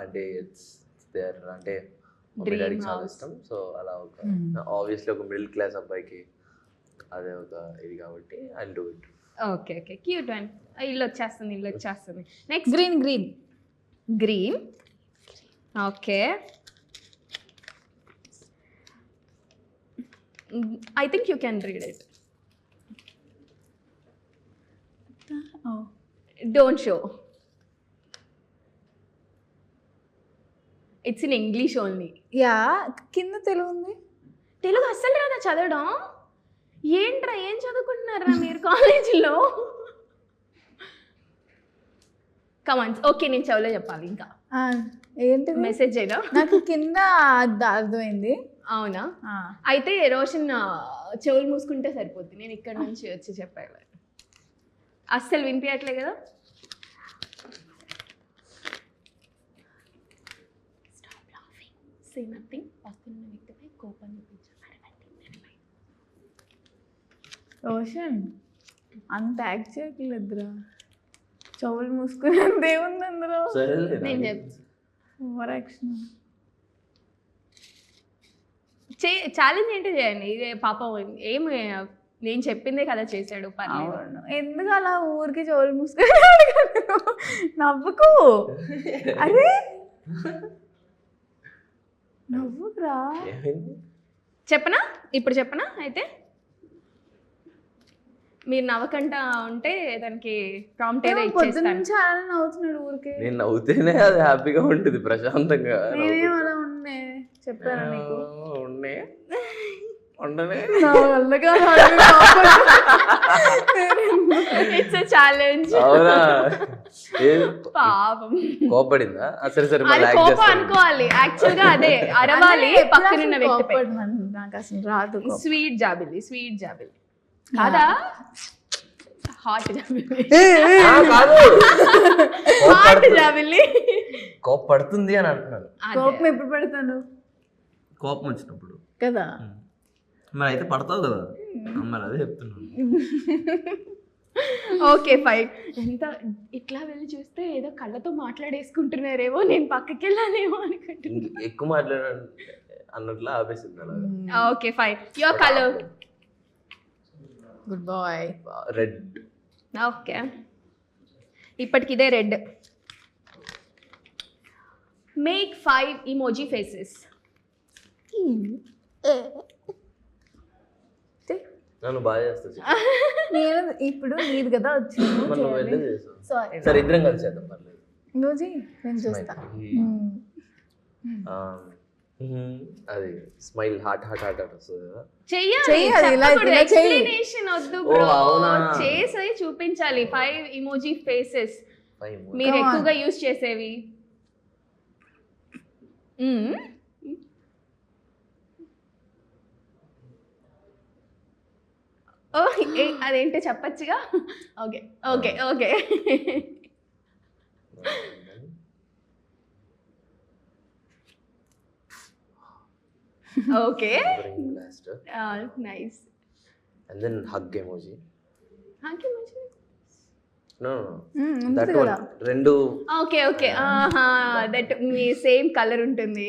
అంటే అంటే డాడీకి చాలా ఇష్టం. సో అలా ఒక ఆబ్వియస్లీ ఒక మిడిల్ క్లాస్ అబ్బాయికి అదే ఒక ఇది కాబట్టి I do it. Okay okay, cute one. ఇల్లు వచ్చేస్తుంది. Next green. Okay, I think you can read it. Don't show. It's in English only. Yeah, కింద తెలుగు ఉంది. తెలుగు అస్సలు రాదా చదవడం? ఏంట్రా, ఏం చదువుకుంటున్నారా మీరు కాలేజీలో? కమాన్స్. ఓకే, నేను చెవులో చెప్పాలి ఇంకా. ఏంటి మెసేజ్ అయినా నాకు కింద అర్థమైంది. అవునా? అయితే రోషన్ చెవులు మూసుకుంటే సరిపోద్ది, నేను ఇక్కడ నుంచి వచ్చి చెప్పాను. అస్సలు వినిపించట్లే కదా? Say nothing. వస్తున్న వ్యక్తిపై కోపం చూపించాలి. రోషన్ అంత యాక్ట్ చేయట్లేదురా, చెవులు మూసుకునేంత ఏముంది అందులో. నేను చెప్తా, ఓవర్ యాక్షన్. ఛాలెంజ్ ఏంటి చేయండి, ఇదే పాపం ఏం నేను చెప్పిందే కదా చేశాడు. పర్లేదు. ఎందుకు అలా ఊరికి చెవులు మూసుకుని నవ్వుకు. అరే నవ్వుకురా. చెప్పనా? ఇప్పుడు చెప్పనా? అయితే మీరు నవ్వకుండా ఉంటే దానికి ప్రాంప్ట్ ఏదో ఇచ్చేస్తాను. చాలా నవ్వుతున్నాడు ఊరికే. నేను నవ్వుతేనే అది హ్యాపీగా ఉంటుంది, ప్రశాంతంగా. నేనేం అలా ఉండే చెప్పాను నీకు. ఉండే ఉండనే ఇట్స్ ఎ ఛాలెంజ్. అవునా? పాపం కోపడిందా? సరే సరే, అది కోపం అనుకోవాలి. యాక్చువల్ గా అదే అరవాలి పక్కనున్న వ్యక్తిపై. నాకు అసలు రాదు. స్వీట్ జాబిల్లి, స్వీట్ జాబిల్లి కాదా? హాట్ జాబిల్లి, హాట్ జాబిల్లి. కోపడుతుంది అని అంటున్నాను. కోపం ఎప్పుడు పెడతాను? కోపం వచ్చినప్పుడు కదా. మరి అయితే పడతావు కదా, మరి అదే చెప్తున్నాను. Okay fine. ఎంత ఇట్లా వెళ్ళి చూస్తే ఏదో కళ్ళతో మాట్లాడేసుకుంటున్నారేమో, నేను పక్కకి వెళ్ళాలేమో అనుకుంటున్నాను. ఎక్కువ మాట్లాడాను అన్నట్లు ఆపేసింది అలా. Okay fine. Your colour? Good boy. Red. Okay, ఇప్పటికి ఇదే రెడ్. Make 5 emoji faces. నన్ను బాగా చేస్తా. నేను ఇప్పుడు నీది కదా వచ్చింది. సారీ, సరే ఇద్దరం కలిసి చేద్దాం, పర్లేదు. నువ్వు నేను చూస్తా. అది స్మైల్ హార్ట్ హార్ట్ హార్ట్ వస్తుంది కదా. చెయ్యాలి, ఎక్స్ప్లెనేషన్ వద్దు బ్రో, అవునా? చేసి చూపించాలి. 5 ఇమోజీ ఫేసెస్ మీరు ఎక్కువగా యూజ్ చేసేవి. ఓ అదేంటో చెప్పచ్చుగా. Okay okay okay. Okay nice. And then hug emoji. Hug emoji? No that one. రెండు. ఓకే ఓకే, దట్ మీ సేమ్ కలర్ ఉంటుంది.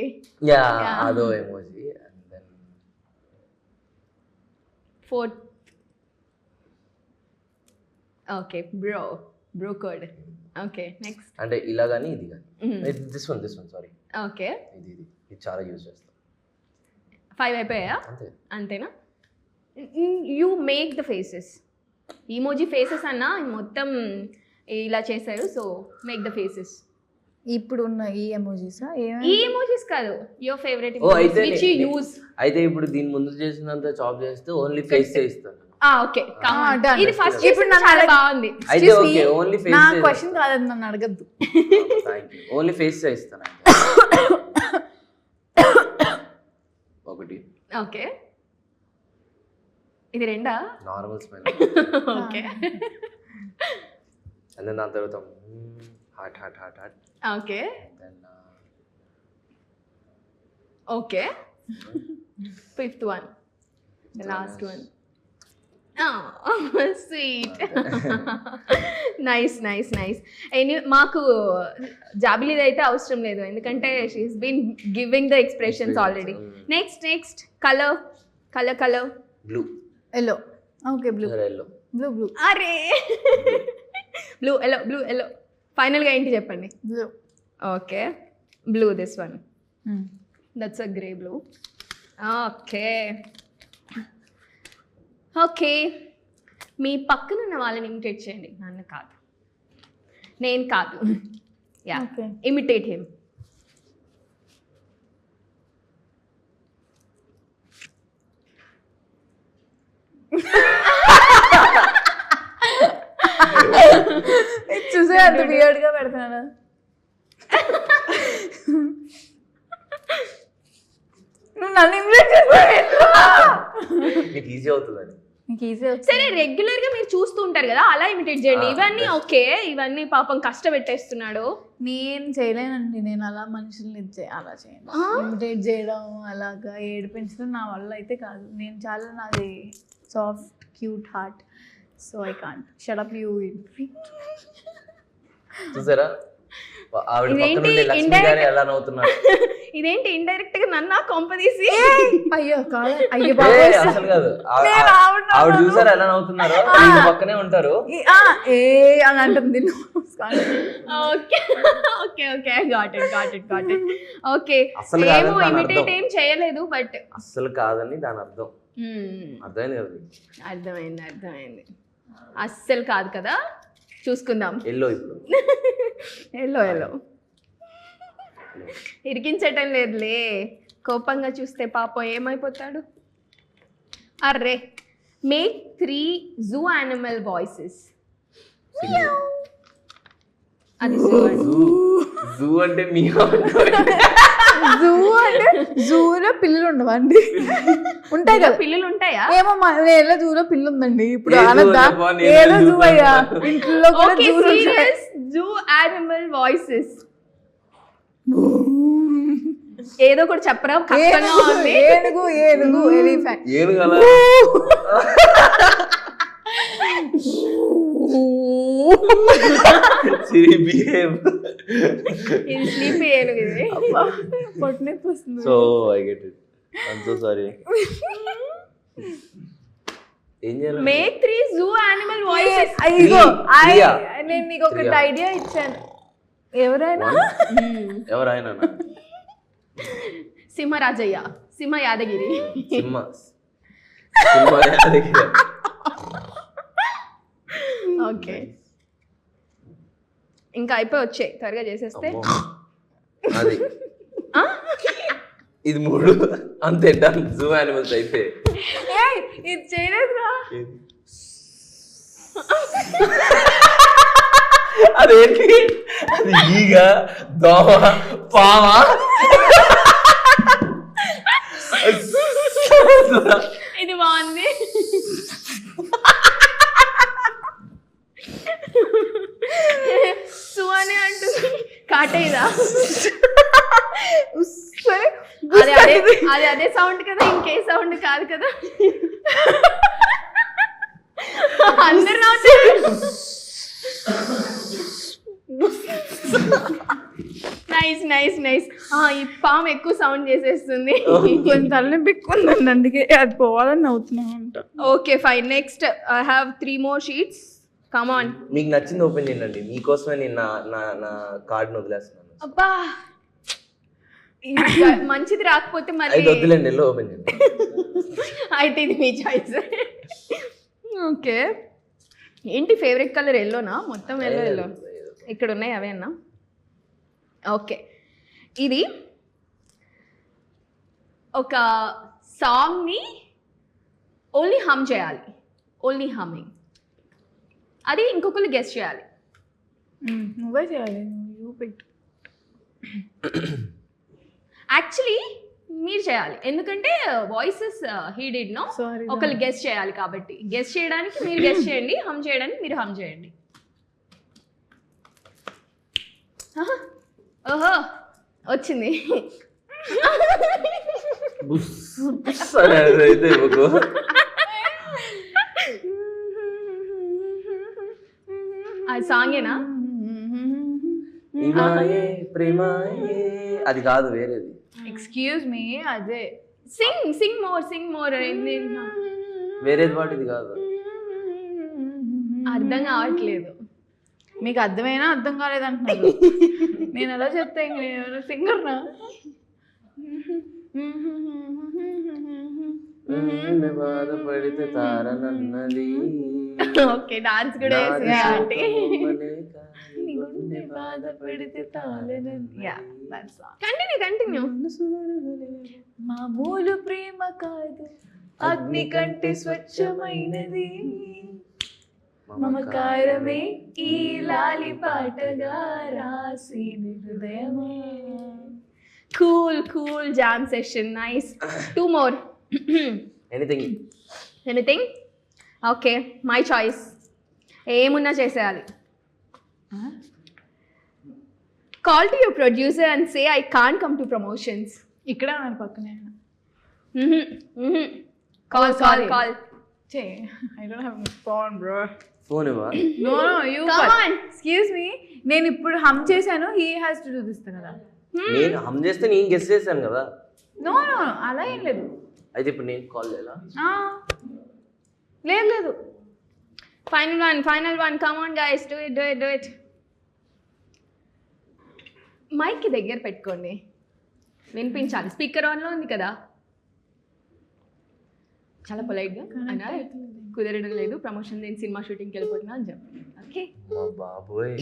యా, అదో emoji. And then 4. Okay bro code. Okay next. అంటే ఇలా కానీ ఇది కానీ. This one sorry. ఓకే, ఇది చాలా యూజ్ చేస్తాం. 5 అయిపోయా? అంతేనా? You make the faces. Emoji faces అన్న మొత్తం ఇలా చేశారు, సో మేక్ ద ఫేసెస్. ఇప్పుడు ఉన్న ఈ ఎమోజీసా? ఈ ఎమోజీస్ కాదు, యువర్ ఫేవరెట్ అయితే విచ్ యూ యూజ్. అయితే ఇప్పుడు దీని ముందు చేసినంత చాప్ చేస్తే ఓన్లీ ఫేస్ చేయిస్తాను. ఓకే, ఇది ఫస్ట్ ఇప్పుడు చాలా బాగుంది. అయితే ఓకే, ఓన్లీ ఫేస్. నా క్వశ్చన్ కాదని నన్ను అడగద్దు. థాంక్యూ. ఓన్లీ ఫేస్ చేయిస్తాను. ఒకటి. ఓకే, ఇది రెండా? Normal smile. Okay. And then దాని తర్వాత heart heart heart heart. Okay then okay, 5th one, the last one. Oh, sweet. Nice nice nice. మాకు జాబిలీది అయితే అవసరం లేదు, ఎందుకంటే she's been giving the expressions already. Next colour. Blue. Yellow. Okay blue. Yellow. Blue. అరే blue yellow. ఫైనల్గా ఏంటి చెప్పండి? Blue. Okay blue, this one. That's a grey blue. Okay, మీ పక్కనున్న వాళ్ళని ఇమిటేట్ చేయండి, నన్ను కాదు. నేను కాదు. Yeah, imitate him. చూసే అంత వియర్డ్ గా పెడుతున్నాడు. నువ్వు నన్ను ఇమిటేట్ చేస్తావా? నీకు ఈజీ అవుతుందని. నీకు ఈజీ సరే రెగ్యులర్ గా మీరు చూస్తూ ఉంటారు కదా, అలా ఇమిటేట్ చేయండి. ఇవన్నీ ఓకే, ఇవన్నీ పాపం కష్టపెట్టేస్తున్నాడు. నేను చేయలేనండి, నేను అలా మనుషుల్ని అలా చేయను. ఇమిటేట్ చేయడం అలాగా ఏడిపించడం నా వల్ల అయితే కాదు. నేను చాలా నాది soft cute heart, so I can't. Shut up you. చూసారా ఆవిడ పక్కన ఉండే లక్ష్మి గారు ఎలా నవ్వుతున్నారు. ఇదేంటి ఇండైరెక్ట్ గా నన్ను కొంపదీసి. అయ్యో కాదు, అయ్యో అసలు కాదు, ఆవిడ చూసారా ఎలా నవ్వుతున్నారు. పక్కనే ఉంటారు ఏ అని అంటుంది. Okay okay okay, got it. Okay, అసలు ఏమో ఇమిటేట్ ఏం చేయలేదు, బట్ అసలు కాదని దాని అర్థం. అర్థమైంది కదా? అర్థమైంది. అస్సలు కాదు కదా, చూసుకుందాం. ఎల్లో ఇప్పుడు ఎల్లో ఇరికించటం లేదులే, కోపంగా చూస్తే పాపం ఏమైపోతాడు. అర్రే, మేక్ 3 జూ యానిమల్ వాయిసెస్. అది జూ అంటే జూలో పిల్లలు ఉండవండి? ఉంటాయి కదా పిల్లలు ఉంటాయా? ఏమో నేను జూలో పిల్లు ఉందండి ఇప్పుడు అనద్దా? ఏదో జూ అయ్యా, ఇంట్లో కూడా జూ యానిమల్ వాయిసెస్. ఏదో కూడా చెప్పరా, కష్టంగా ఉంది. ఏనుగు ఎలిఫెంట్. ఇది స్లీపీ ఏనుగు. ఇది పొట్టనొప్పి వస్తుంది. So I get it. I'm so sorry. ఏం చేయాలి? Make 3 zoo animal voices. అయ్యో నేను నీకు ఒకటి ఐడియా ఇచ్చాను. ఎవరైనా సింహరాజయ్య, సింహ యాదగిరి. ఓకే, ఇంకా అయిపోయి వచ్చాయి, త్వరగా చేసేస్తే. అది ఇది 3 అంతే, డన్. జూ యానిమల్స్ అయితే ఇది చేయలేదురా. అదేంటి? అది ఈగ, దోమ, పామ. ఇది బాగుంది. సువానే అంటుంది కాటేదా. అదే సౌండ్ కదా, ఇంకే సౌండ్ కాదు కదా. అందరు నవ్వుతారు. నైస్. ఈ పాము ఎక్కువ సౌండ్ చేసేస్తుంది. కొంచెం తలనొప్పికుందండి, అందుకే అది పోవాలని నవ్వుతున్నా అంట. Okay fine, next I have 3 more sheets. Come on. మీకు నచ్చింది ఓపెన్ చేయండి. మీకోసమే నేను నా కార్డును వదిలేస్తున్నాను. అబ్బా, మంచిది రాకపోతే మరి వద్దులేండి, ఎల్లో ఓపెన్ చేయండి. అయితే ఇది మీ చాయిస్. ఓకే, ఏంటి ఫేవరెట్ కలర్ ఎల్లోనా? మొత్తం ఎల్లో. ఇక్కడ ఉన్నాయి అవే అన్నా. ఓకే, ఇది ఒక సాంగ్ని ఓన్లీ హమ్ చేయాలి, ఓన్లీ హమ్మింగ్. అది ఇంకొకరు గెస్ చేయాలి. నువ్వే చేయాలి. యాక్చువల్లీ మీరు చేయాలి, ఎందుకంటే వాయిసెస్ హీ డిడ్ నో. ఒకళ్ళు గెస్ చేయాలి కాబట్టి, గెస్ చేయడానికి మీరు గెస్ చేయండి, హమ్ చేయడానికి మీరు హమ్ చేయండి. ఓహో వచ్చింది. అది సాంగేనా? అది కాదు, వేరేది. ఎక్స్క్యూజ్ మీ, అదే సింగ్ మోర్. వేరేది పాట, ఇది కాదు. అర్థం కావట్లేదు. మీకు అర్థమైనా అర్థం కాలేదంటున్నారు. నేను ఎలా చెప్తా, ఇంక నేను సింగర్నా? బాధపడితే తారనన్నది. ఓకే, డాన్స్ కూడా వేసి బాధపడితే కంటిన్యూ. మామూలు ప్రేమ కాదు, అగ్ని కంటే స్వచ్ఛమైనది. మమకారమే ఈ లాలి పాటగా రాసి హృదయమే. Cool jam session, nice. 2 more. Anything? Okay, my choice. ఏమున్నా చేసేయాలి. Call to your producer and say I can't come to promotions. ఇక్కడ ఉన్నారు పక్కనే. కాల్. చే I don't have phone bro. Phone ఇవ్వ. నో యూ ఎక్స్క్యూజ్ మీ, నేను ఇప్పుడు హమ్ చేశాను, he has to do this కదా. నేను హమ్ చేస్తే నేను గెస్ చేశాను కదా. నో అలా ఏం లేదు. అయితే ఇప్పుడు నేను కాల్ చేయాలా? లేదు. Final one. Come on, guys. Do it. Mic దగ్గర పెట్టుకోండి, వినిపించాలి. స్పీకర్ ఆన్లో ఉంది కదా. చాలా పొలైట్గా అయినా కుదరడం లేదు, ప్రమోషన్ నేను సినిమా షూటింగ్కి వెళ్ళిపోతున్నా అని చెప్పి. ఓకే బాబోయ్,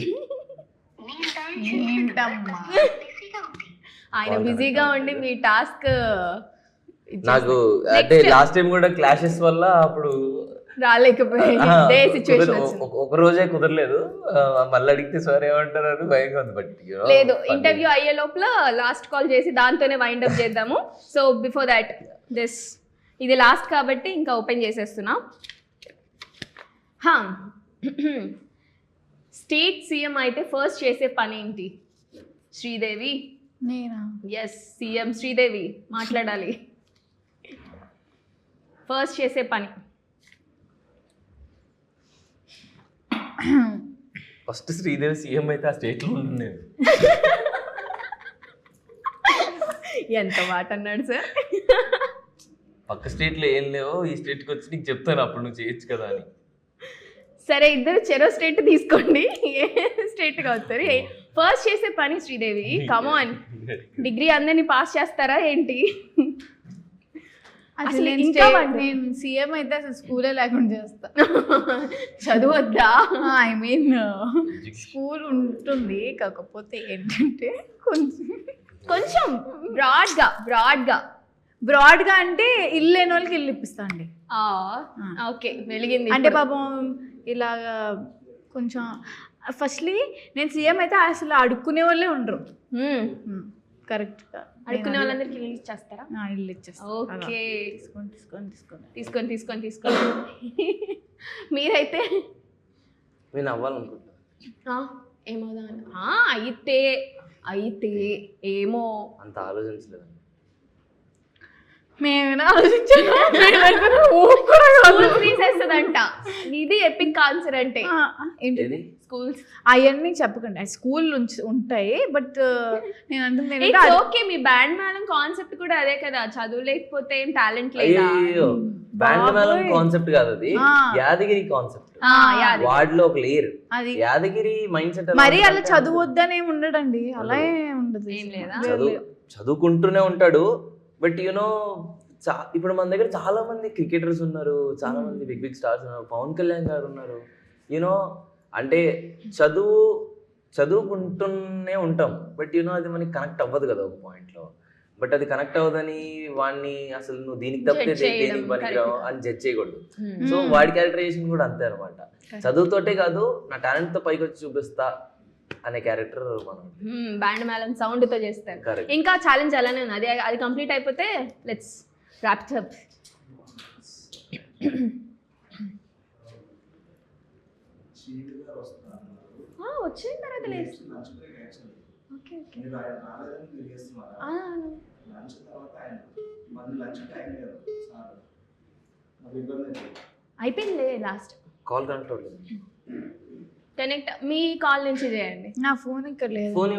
ఆయన బిజీగా ఉండి మీ టాస్క్ నాకు అంటే లాస్ట్ టైం కూడా క్లాషెస్ వల్ల అప్పుడు రాలేకపోయింది సిచ్యువేషన్. ఒక రోజే కుదరలేదు. మళ్ళీ అడిగితే సార్ ఏమంటారు అని భయంగా ఉంది. బట్ లేదు, ఇంటర్వ్యూ అయ్యే లోపల లాస్ట్ కాల్ చేసి దాంతోనే వైండ్ అప్ చేద్దాము. సో బిఫోర్ దాట్ ఇది లాస్ట్ కాబట్టి ఇంకా ఓపెన్ చేసేస్తున్నా. స్టేట్ సీఎం అయితే ఫస్ట్ చేసే పని ఏంటి? శ్రీదేవి. నేనా? ఎస్, సీఎం శ్రీదేవి మాట్లాడాలి. ఫస్ట్ చేసే పని. ఫస్ట్ శ్రీదేవి సీఎం అయితే ఆ స్టేట్ లో ఉంటుంది. ఎంత మాట అన్నాడు సార్. పక్క స్టేట్ లో ఏం లేవో ఈ స్టేట్ కి వచ్చి నీకు చెప్తాను, అప్పుడు నువ్వు చేయొచ్చు కదా అని. సరే, ఇద్దరు చెరో స్టేట్ తీసుకోండి, ఏ స్టేట్ గా వస్తారు. ఫస్ట్ చేసే పని శ్రీదేవి. కమాన్, డిగ్రీ అందరినీ పాస్ చేస్తారా ఏంటి? అసలు నేను సీఎం అయితే అసలు స్కూలే లేకుండా చేస్తా. చదవద్దా? ఐ మీన్ స్కూల్ ఉంటుంది, కాకపోతే ఏంటంటే కొంచెం బ్రాడ్గా అంటే ఇల్లు లేని వాళ్ళకి ఇల్లు ఇప్పిస్తా అండి. ఓకే, వెలిగింది. అంటే పాపం ఇలాగా కొంచెం ఫస్ట్లీ నేను సీఎం అయితే అసలు అడుక్కునే వాళ్ళే ఉండరు. కరెక్ట్గా అడుక్కునే వాళ్ళందరికి ఇల్లు ఇచ్చేస్తారా? ఇల్లు ఇచ్చేస్తాను. ఓకే, తీసుకొని మీరైతే? నేను అవ్వాలనుకుంటా. ఏమవుదా? అయితే ఏమో అంత ఆలోచించలేదు. మేమైనా ఆలోచించాను. తీసేస్తుందంట. ఇది ఎపిక్ ఆన్సర్ అంటే. స్కూల్స్ అవన్నీ చెప్పకండి, స్కూల్ ఉంటాయి. బట్ నేను అంటుంది ఓకే, మీ బ్యాండ్ మేళం కాన్సెప్ట్ కూడా అదే కదా. చదువు లేకపోతే ఏం టాలెంట్ లేదా? బ్యాండ్ మేళం కాన్సెప్ట్ కాదు, అది యాదగిరి కాన్సెప్ట్. వాడిలో ఒక లేయర్ అది యాదగిరి మైండ్ సెట్. మరి అలా చదువు ఏమి ఉండడండి, అలా ఏమి ఉండదు. ఏం లేదా? చదువుకుంటూనే ఉంటాడు. బట్ యూనో ఇప్పుడు మన దగ్గర చాలా మంది క్రికెటర్స్ ఉన్నారు, చాలా మంది బిగ్ స్టార్స్ ఉన్నారు. పవన్ కళ్యాణ్ గారు ఉన్నారు. యూనో అంటే చదువుకుంటూనే ఉంటాం, బట్ యూనో అది మనకి కనెక్ట్ అవ్వదు కదా ఒక పాయింట్లో. బట్ అది కనెక్ట్ అవ్వదని వాడిని అసలు నువ్వు దీనికి తప్పితే దేనికి పనికిరావు అని జడ్జ్ చేయకూడదు. సో వాడి క్యారెక్టరైజేషన్ కూడా అంతే అనమాట. చదువుతోటే కాదు, నా టాలెంట్ తో పైకి వచ్చి చూపిస్తా అనే క్యారెక్టర్ మనం బ్యాండ్ మేళం సౌండ్ తో చేస్తారు. ఇంకా ఛాలెంజ్ అలానే ఉంది. అది కంప్లీట్ అయిపోతే లెట్స్ ర్యాప్ ఇట్ అప్. వచ్చిన తర్వాత లేదు. ఓకే ఓకే, అయిపోయింది లాస్ట్ కాల్ కనెక్ట్ అవ్వలేదు. కనెక్ట్ మీ కాల్ నుంచి చేయండి. నా ఫోన్ ఇక్కడ లేదు. ఫోన్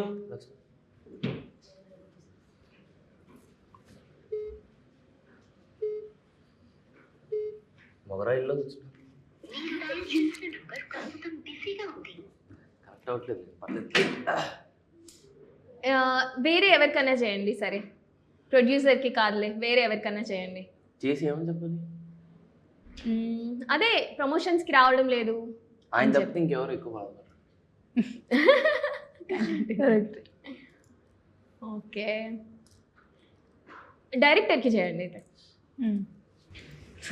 మొగరాయిల్లో కనెక్ట్ అవ్వట్లేదు. వేరే ఎవరికైనా చేయండి. సరే, ప్రొడ్యూసర్కి కాదులే, వేరే ఎవరికైనా చేయండి. చేసి ఏమని చెప్పాలి? అదే ప్రమోషన్స్కి రావడం లేదు ఆయన చెప్తే ఇంకెవరు ఎక్కువ బాగున్నారు. ఓకే, డైరెక్టర్కి చేయండి.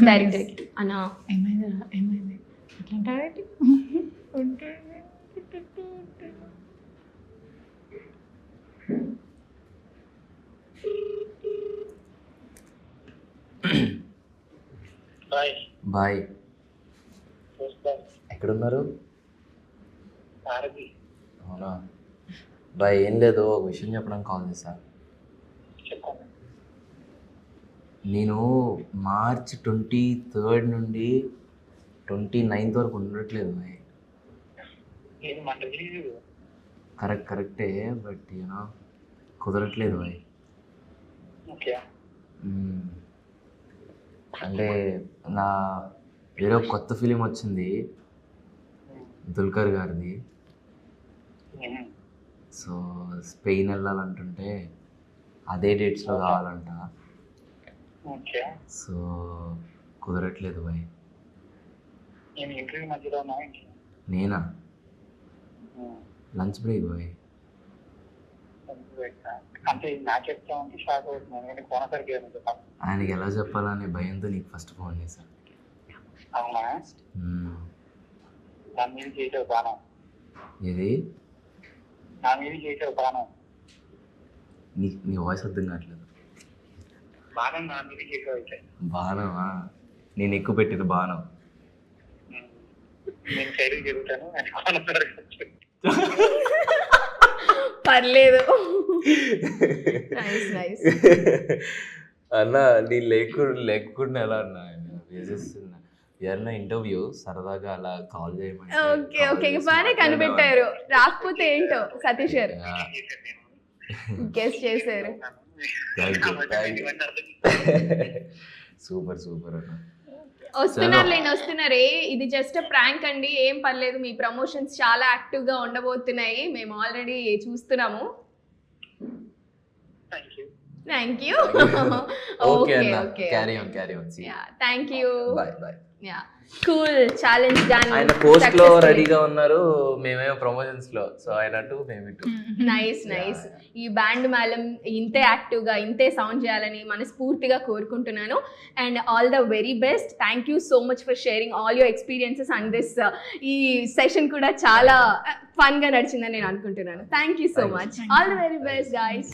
డైరెక్టర్కి అన్నా ఏమైంది అట్లాంటి బాయ్ బాయ్ చూస్తాను ఎక్కడున్నారు? భారతి అవునా బాయ్, ఏం లేదు, ఒక విషయం చెప్పడానికి కాల్ చేశా. చెప్పండి. నేను మార్చ్ 23 నుండి 29 వరకు ఉండట్లేదు బాయ్. నేను మన రిలీజ్ కరెక్టే, బట్ యూనో కుదరట్లేదు బాయ్. ఓకే అంటే నా వేరే ఒక కొత్త ఫిలిం వచ్చింది దుల్కర్ గారిది. సో స్పెయిన్ వెళ్ళాలంటుంటే అదే డేట్స్లో కావాలంట. ఓకే సో కుదరట్లేదు బాయ్. నేను ఇంటర్వ్యూ మధ్యలో ఉన్నా నేనా లంచ్ బ్రేక్ బాయ్. అంటే నాకు చెప్తా ఉంటే షాక్ అవుతున్నాను. నేను కోనసరికి చెప్పాను. ఆయనకి ఎలా చెప్పాలనే భయంతో నీకు ఫస్ట్ ఫోన్ చేశాను. అవునా? మ్మ్. నా మీద చేసావు బాణం. ఇది నా మీద చేసావు బాణం. నీ వాయిస్ అర్థం కావట్లేదు. బాణం నా మీద చేసావు అయితే. బాణమా? నేను ఎక్కువ పెట్టేది బాణం. నేను సైడ్కి జరుగుతాను. అది కోనసరికి వచ్చాను. పర్లేదు. Nice nice. అన్న నీ లేకుండా ఎలా అన్నా వేసేస్తున్నా. ఏదన్నా ఇంటర్వ్యూ సరదాగా అలా కాల్ చేయమంటే ఓకే ఓకే, బాగానే కనిపెట్టారు. రాకపోతే ఏంటో సతీష్ గారు గెస్ చేశారు. సూపర్ సూపర్ అన్న. వస్తున్నారే, ఇది జస్ట్ ప్రాంక్ అండి, ఏం పర్లేదు. మీ ప్రమోషన్స్ చాలా యాక్టివ్ గా ఉండబోతున్నాయి, మేము ఆల్రెడీ చూస్తున్నాము. Thank you. ఓకే అన్న, carry on thank you. By by. Cool, challenge done. ఆయన పోస్ట్ లో రెడీగా ఉన్నారు, మేమేమో ప్రమోషన్స్ లో. సో ఆయన టూ మేము ఇటు. Nice nice. ఈ బ్యాండ్ మేళం ఇంతే యాక్టివ్ గా ఇంతే సౌండ్ చేయాలని మనస్ఫూర్తిగా కోరుకుంటున్నాను. And all the very best. Thank you so much for sharing all your experiences and this ఈ సెషన్ కూడా చాలా ఫన్ గా నడిచిందని నేను అనుకుంటున్నాను. Thank you so much. All the very best guys.